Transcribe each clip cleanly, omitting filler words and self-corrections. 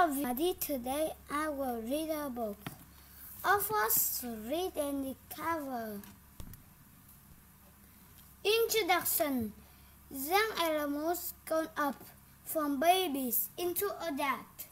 Hello everybody, today I will read a book. First, read the cover. Introduction. Young animals grow up from babies into adults.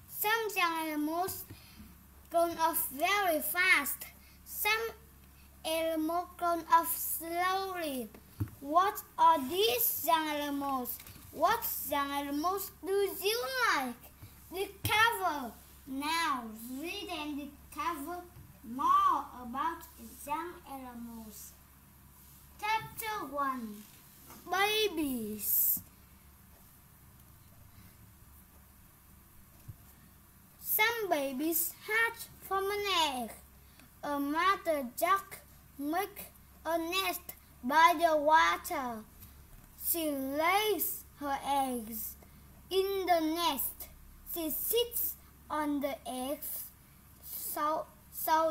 Some young animals grow up very fast. Some animals grow up slowly. What are these young animals? What young animals do you like? The cover. Now read in the cover more about young animals. Chapter 1. Babies. Some babies hatch from an egg. A mother duck makes a nest by the water. She lays her eggs in the nest. She sits on the eggs so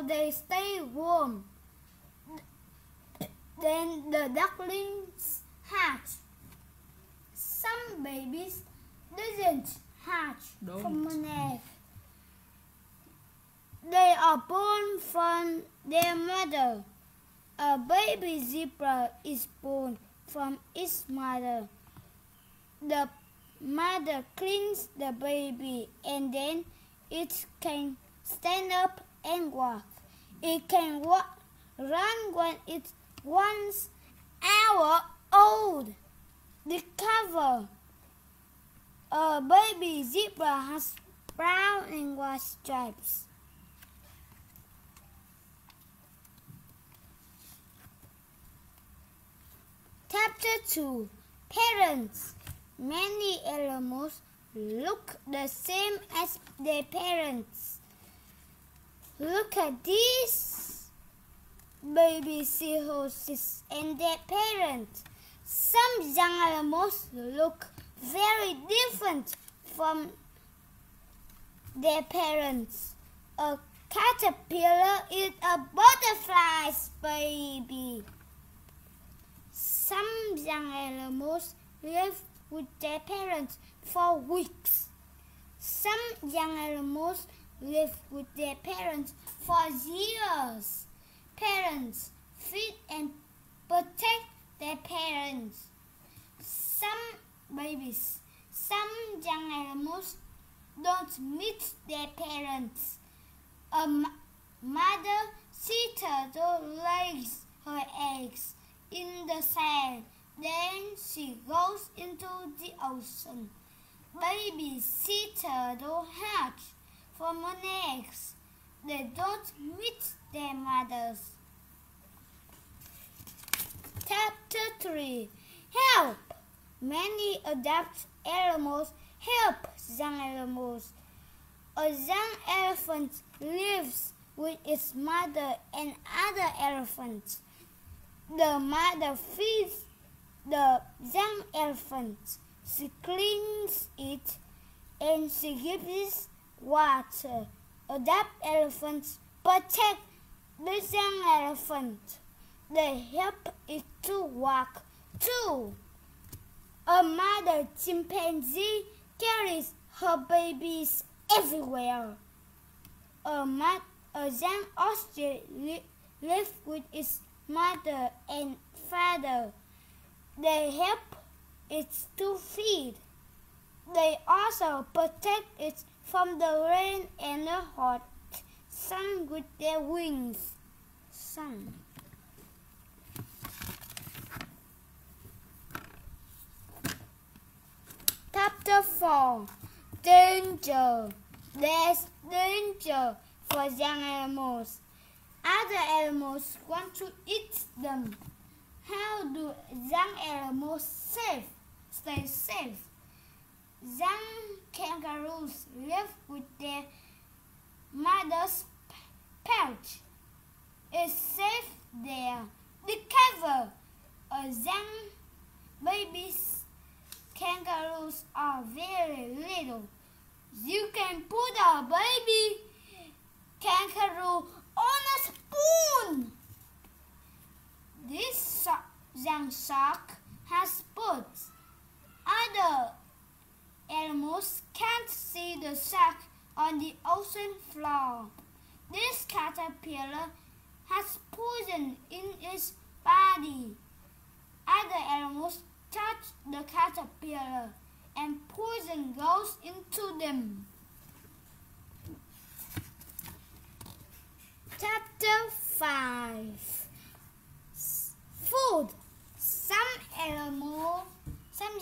they stay warm. Then the ducklings hatch. Some babies doesn't hatch from an egg. They are born from their mother. A baby zebra is born from its mother. The mother cleans the baby and then it can stand up and walk. It can run when it's 1 hour old. The cover. A baby zebra has brown and white stripes. Chapter 2. Parents. Many animals look the same as their parents. Look at these baby seahorses and their parents. Some young animals look very different from their parents. A caterpillar is a butterfly's baby. Some young animals live with their parents for weeks. Some young animals live with their parents for years. Parents feed and protect their parents. Some young animals don't meet their parents. A mother sea turtle lays her eggs in the sand. Then she goes into the ocean. Baby sea turtles hatch from an egg. They don't meet their mothers. Chapter 3. Help. Many adult animals help young animals. A young elephant lives with its mother and other elephants. The mother feeds the young elephant. She cleans it and she gives it water. Adult elephants protect the young elephant. They help it to walk too. A mother chimpanzee carries her babies everywhere. A young ostrich lives with its mother and father. They help it to feed. They also protect it from the rain and the hot sun with their wings. Chapter 4. Danger. There's danger for young animals. Other animals want to eat them. How do young animals stay safe? Young kangaroos live with their mother's pouch. It's safe there. The cover. Young babies kangaroos are very little. You can put a baby kangaroo on a spoon. This young shark has spots. Other animals can't see the shark on the ocean floor. This caterpillar has poison in its body. Other animals touch the caterpillar and poison goes into them. Chapter 5. Food. Some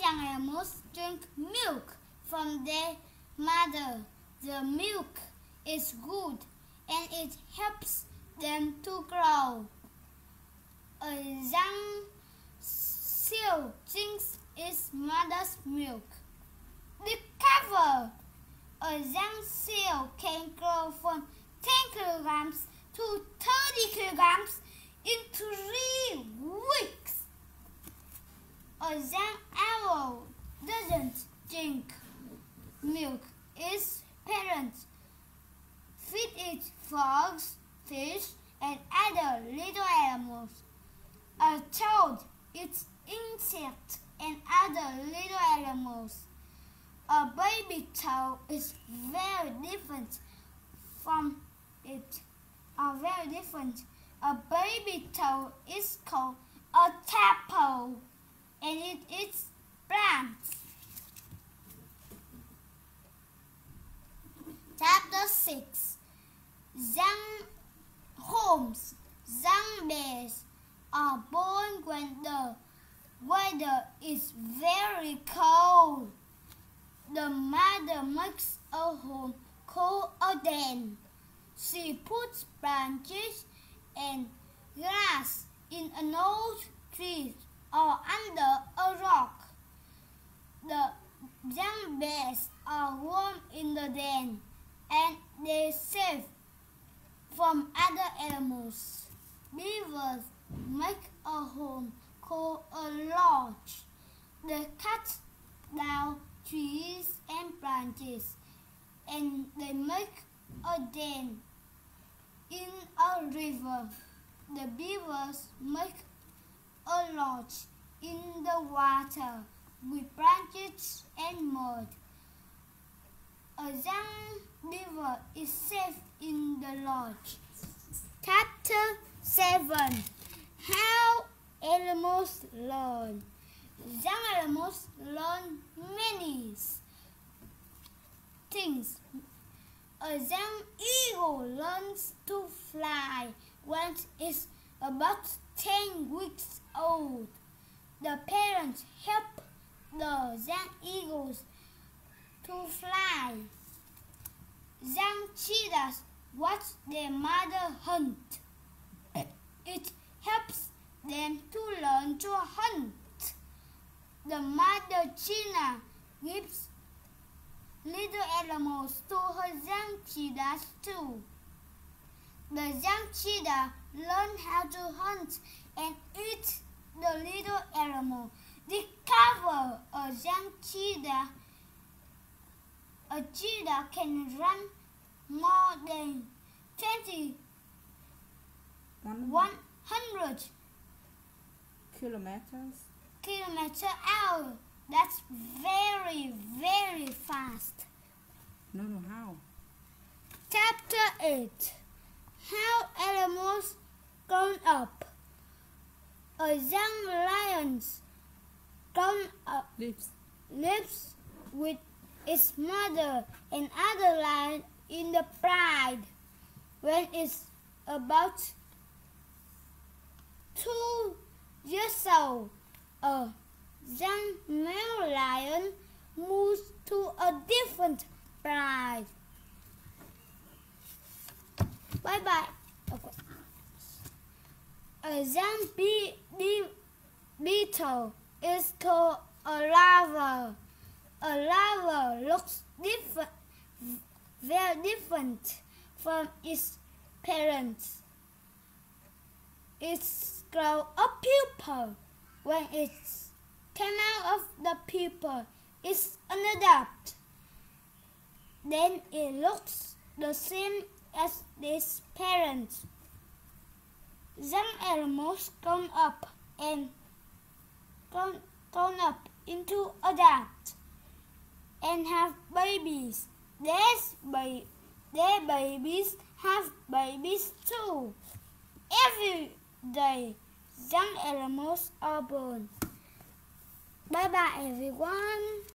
young animals drink milk from their mother. The milk is good and it helps them to grow. A young seal drinks its mother's milk. Discover. A young seal can grow from 10 kilograms to 30 kilograms in 3 weeks. A young owl doesn't drink milk. Its parents feed it frogs, fish, and other little animals. A toad eats insects and other little animals. A baby toad is very different from it. A baby toad is called a tadpole, and it eats plants. Chapter 6. Young bears are born when the weather is very cold. The mother makes a home called a den. She puts branches and grass in an old tree or under a rock. The young bears are warm in the den and they safe from other animals. Beavers make a home called a lodge. They cut down trees and branches and they make a den in a river. The beavers make a lodge in the water with branches and mud. A young beaver is safe in the lodge. Chapter 7. How animals learn. Young animals learn many things. A young eagle learns to fly when it's about 10 weeks old. The parents help the young eagles to fly. Young cheetahs watch their mother hunt. It helps them to learn to hunt. The mother cheetah gives little animals to her young cheetahs too. The young cheetah learn how to hunt and eat the little animal. Discover a young cheetah. A cheetah can run more than 100 kilometers km/h. That's very, very fast. No, how? Chapter 8. How animals grown up. A young lion grown up lives with its mother and other lions in the pride. When it's about 2 years old, a young male lion moves to a different pride. Bye bye. Okay. A young beetle is called a larva. A larva looks very different from its parents. It grows a pupa. When it came out of the pupa, it's an adult. Then it looks the same as its parents. Young animals grown up into adults and have babies. their babies have babies too. Every day, young animals are born. Bye bye everyone.